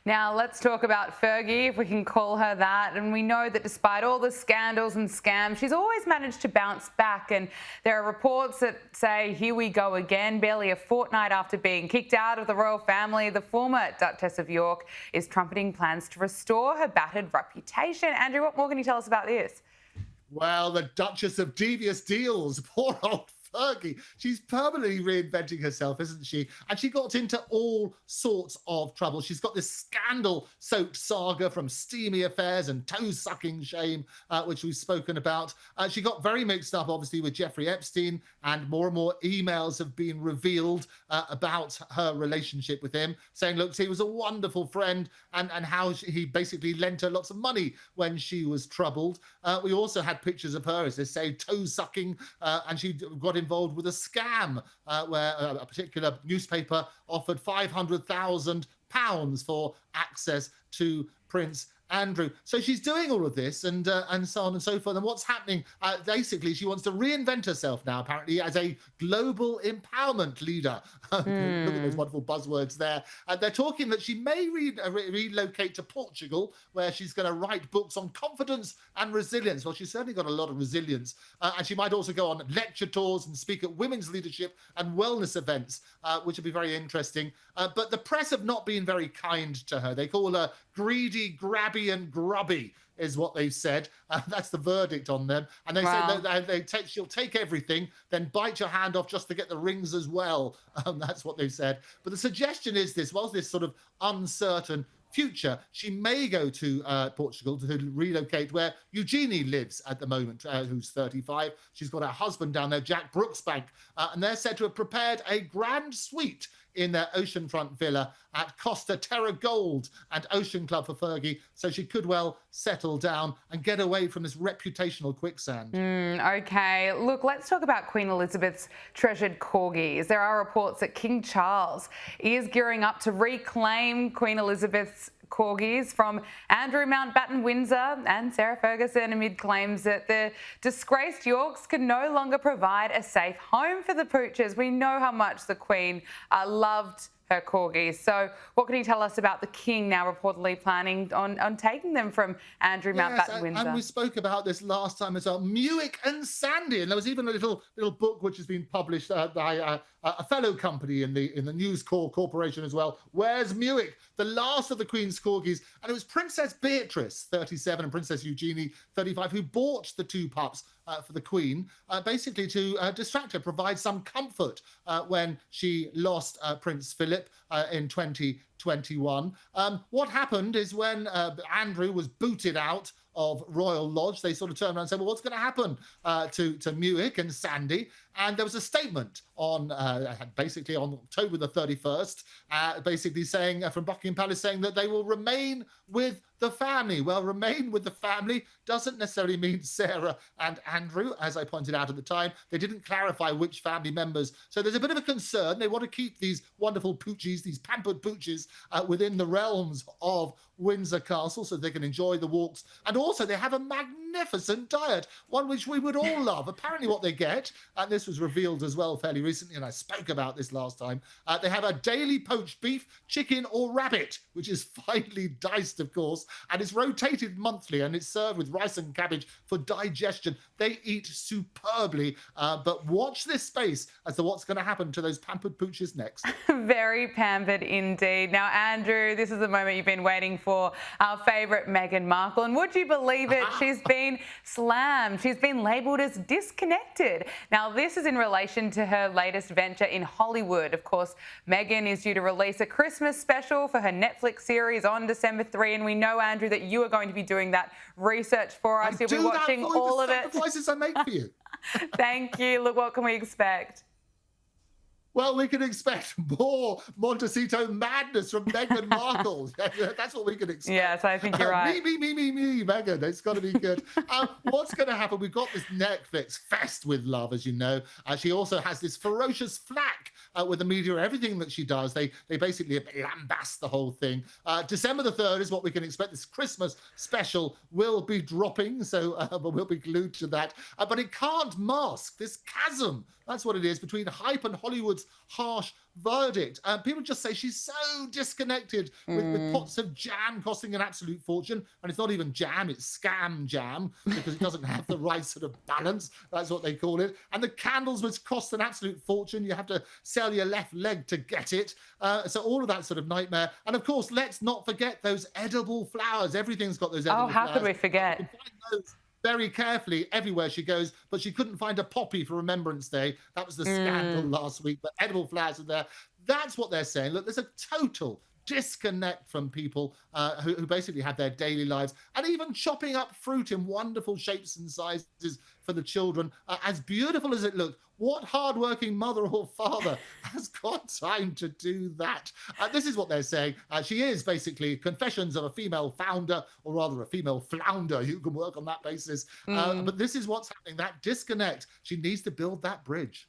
Now, let's talk about Fergie, if we can call her that. And we know that despite all the scandals and scams, she's always managed to bounce back. And there are reports that say, here we go again. Barely a fortnight after being kicked out of the royal family, the former Duchess of York is trumpeting plans to restore her battered reputation. Andrew, what more can you tell us about this? Well, the Duchess of Devious Deals, poor old Fergie. She's permanently reinventing herself, isn't she? And she got into all sorts of trouble. She's got this scandal-soaked saga from steamy affairs and toe-sucking shame, which we've spoken about. She got very mixed up, obviously, with Jeffrey Epstein, and more emails have been revealed about her relationship with him, saying, look, he was a wonderful friend, and how he basically lent her lots of money when she was troubled. We also had pictures of her, as they say, toe-sucking, and she got involved with a scam where a particular newspaper offered £500,000 for access to Prince Andrew. So she's doing all of this and so on and so forth. And what's happening? Basically, she wants to reinvent herself now, apparently, as a global empowerment leader. Look at those wonderful buzzwords there. They're talking that she may relocate to Portugal, where she's going to write books on confidence and resilience. Well, she's certainly got a lot of resilience. And she might also go on lecture tours and speak at women's leadership and wellness events, which would be very interesting. But the press have not been very kind to her. They call her greedy, grabby, and grubby, is what they've said. That's the verdict on them. And they say that she'll take everything, then bite your hand off just to get the rings as well. That's what they've said. But the suggestion is this, whilst this sort of uncertain future, she may go to Portugal to relocate where Eugenie lives at the moment, who's 35. She's got her husband down there, Jack Brooksbank, and they're said to have prepared a grand suite in their oceanfront villa at Costa Terra Gold and Ocean Club for Fergie, so she could well settle down and get away from this reputational quicksand. Okay, look, let's talk about Queen Elizabeth's treasured corgis. There are reports that King Charles is gearing up to reclaim Queen Elizabeth's corgis from Andrew Mountbatten Windsor and Sarah Ferguson amid claims that the disgraced Yorks can no longer provide a safe home for the pooches. We know how much the Queen loved her corgis. So what can you tell us about the King now reportedly planning on taking them from Andrew Mountbatten Windsor? And we spoke about this last time as well. Muick and Sandy, and there was even a little book which has been published by a fellow company in the News Corp Corporation as well. Where's Muick? The last of the Queen's corgis, and it was Princess Beatrice, 37, and Princess Eugenie, 35, who bought the two pups for the Queen, basically to distract her, provide some comfort when she lost Prince Philip in 2021. What happened is when Andrew was booted out of Royal Lodge, they sort of turned around and said, well, what's going to happen to Muick and Sandy? And there was a statement on basically on October the 31st, basically saying from Buckingham Palace, saying that they will remain with the family. Well, remain with the family doesn't necessarily mean Sarah and Andrew, as I pointed out at the time. They didn't clarify which family members. So there's a bit of a concern. They want to keep these wonderful poochies, these pampered poochies, within the realms of Windsor Castle so they can enjoy the walks. And also they have a magnificent diet, one which we would all love. Apparently what they get, and this was revealed as well fairly recently, and I spoke about this last time, they have a daily poached beef, chicken or rabbit, which is finely diced, of course, and it's rotated monthly, and it's served with rice and cabbage for digestion. They eat superbly, but watch this space as to what's going to happen to those pampered pooches next. Very pampered indeed. Now, Andrew, this is the moment you've been waiting for, our favourite Meghan Markle, and would you believe it, she's been slammed. She's been labelled as disconnected. Now, this is in relation to her latest venture in Hollywood. Of course, Meghan is due to release a Christmas special for her Netflix series on December 3, and we know, Andrew, that you are going to be doing that research for us. You'll be watching all of it. The sacrifices I make for you. Thank you. Look, what can we expect? Well, we can expect more Montecito madness from Meghan Markle. That's what we can expect. Yes, I think you're right. Me, Meghan. It's got to be good. What's going to happen? We've got this Netflix fest with love, as you know. She also has this ferocious flack with the media. Everything that she does, they basically lambast the whole thing. December the 3rd is what we can expect. This Christmas special will be dropping, so but we'll be glued to that. But it can't mask this chasm. That's what it is between hype and Hollywood's Cook's harsh verdict. People just say she's so disconnected with pots of jam costing an absolute fortune. And it's not even jam, it's scam jam, because it doesn't have the right sort of balance. That's what they call it. And the candles, which cost an absolute fortune. You have to sell your left leg to get it. So all of that sort of nightmare. And of course, let's not forget those edible flowers. Everything's got those edible flowers. Oh, how could we forget? You can find those very carefully everywhere she goes, but she couldn't find a poppy for Remembrance Day. That was the scandal last week, but edible flowers are there. That's what they're saying. Look, there's a total disconnect from people who basically have their daily lives, and even chopping up fruit in wonderful shapes and sizes for the children, as beautiful as it looked. What hardworking mother or father has got time to do that? This is what they're saying. She is basically Confessions of a Female Founder, or rather a female flounder. You can work on that basis. But this is what's happening, that disconnect. She needs to build that bridge.